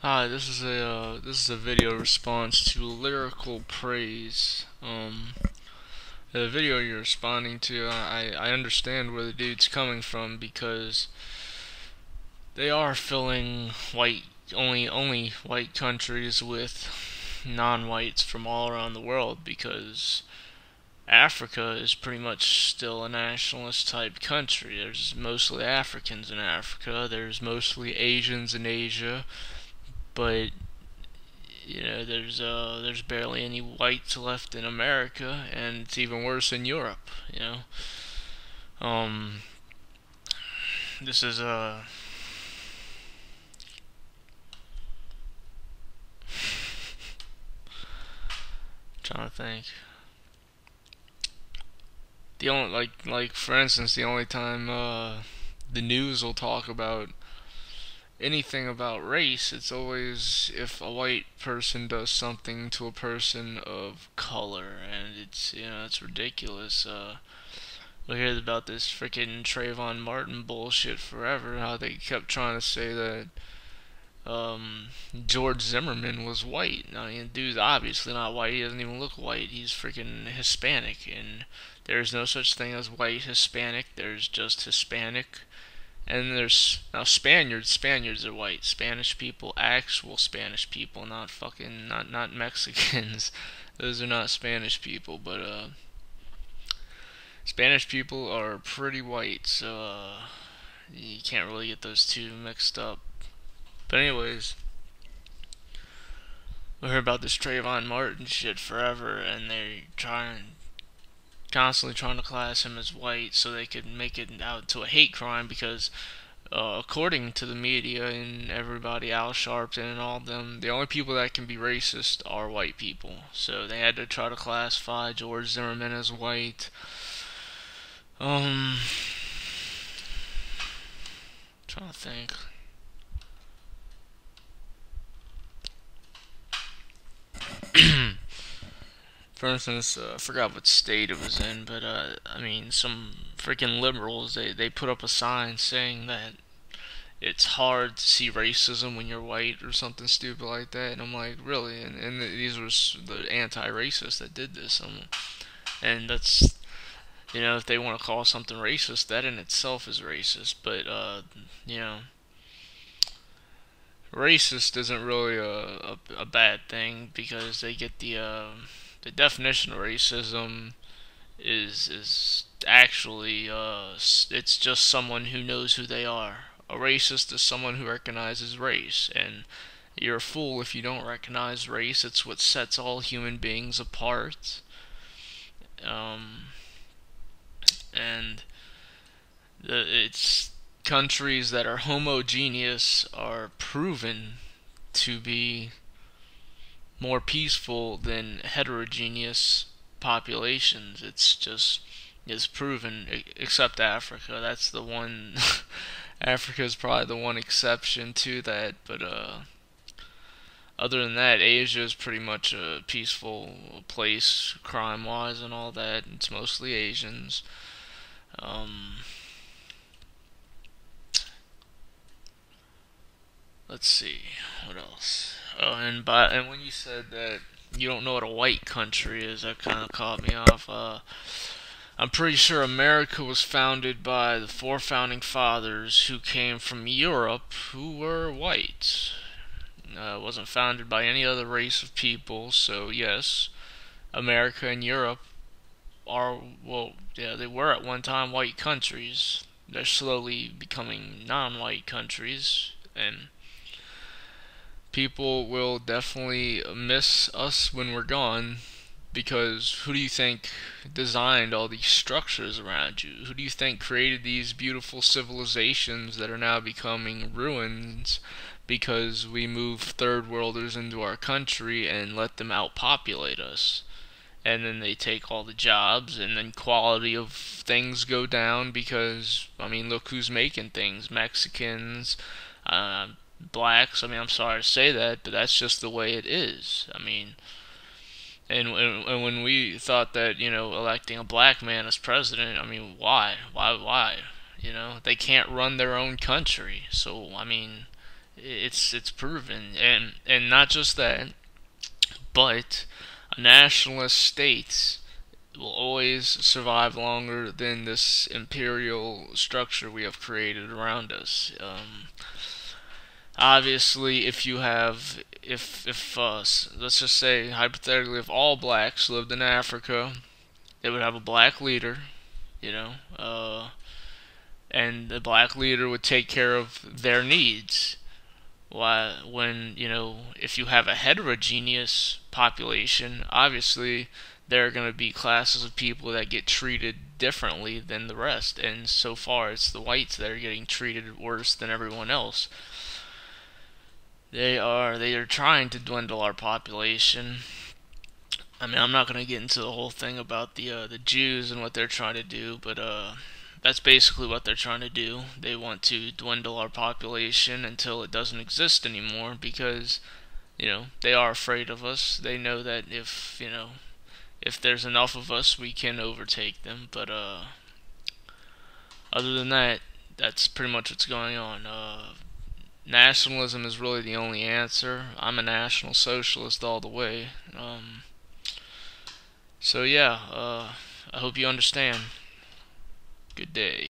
Hi, this is a video response to lyrical praise. The video you're responding to, I understand where the dude's coming from because they are filling only white countries with non-whites from all around the world because Africa is pretty much still a nationalist type country. There's mostly Africans in Africa. There's mostly Asians in Asia, but there's barely any whites left in America, and it's even worse in Europe. Um, this is trying to think. The only like for instance, the only time the news will talk about anything about race, it's always if a white person does something to a person of color, and it's ridiculous. We heard about this freaking Trayvon Martin bullshit forever. How they kept trying to say that George Zimmerman was white. I mean, dude's obviously not white. He doesn't even look white. He's freaking Hispanic, and there's no such thing as white Hispanic. There's just Hispanic, and there's now Spaniards. Spaniards are white. Spanish people, actual Spanish people, not fucking not Mexicans. Those are not Spanish people, but Spanish people are pretty white, so you can't really get those two mixed up. But anyways, we heard about this Trayvon Martin shit forever, and they're constantly trying to class him as white so they could make it out to a hate crime because according to the media and everybody, Al Sharpton and all of them, the only people that can be racist are white people. So they had to try to classify George Zimmerman as white. Um, trying to think. For instance, I forgot what state it was in, but I mean, some freaking liberals they put up a sign saying that it's hard to see racism when you're white or something stupid like that, and I'm like, really? And these were the anti-racists that did this, and that's if they want to call something racist, that in itself is racist, but you know, racist isn't really a bad thing because they get the definition of racism is actually it's just someone who knows who they are. A racist is someone who recognizes race, and you're a fool if you don't recognize race. It's what sets all human beings apart. Um, and it's countries that are homogeneous are proven to be more peaceful than heterogeneous populations. It's proven, except Africa. That's the one. Africa is probably the one exception to that, but other than that, Asia is pretty much a peaceful place, crime-wise and all that. It's mostly Asians. Um, let's see, what else? Oh, and when you said that you don't know what a white country is, that kind of caught me off. I'm pretty sure America was founded by the four founding fathers who came from Europe who were white. It wasn't founded by any other race of people, so yes, America and Europe are, well, yeah, they were at one time white countries. They're slowly becoming non white countries, and people will definitely miss us when we're gone because who do you think designed all these structures around you? Who do you think created these beautiful civilizations that are now becoming ruins because we move third worlders into our country and let them outpopulate us? And then they take all the jobs, and then quality of things go down because I mean, look who's making things: Mexicans, blacks. I mean, I'm sorry to say that, but that's just the way it is. I mean, and when we thought that electing a black man as president, I mean, why? They can't run their own country. So I mean, It's proven, and not just that, but a nationalist state will always survive longer than this imperial structure we have created around us. Obviously, if you have, if let's just say hypothetically, if all blacks lived in Africa, they would have a black leader, you know, and the black leader would take care of their needs. Why, when if you have a heterogeneous population, obviously there are going to be classes of people that get treated differently than the rest, and so far it's the whites that are getting treated worse than everyone else. They are trying to dwindle our population. I mean, I'm not going to get into the whole thing about the Jews and what they're trying to do, but that's basically what they're trying to do. They want to dwindle our population until it doesn't exist anymore because they are afraid of us. They know that if there's enough of us, we can overtake them. But other than that, that's pretty much what's going on. Nationalism is really the only answer. I'm a national socialist all the way. So yeah, I hope you understand. Good day.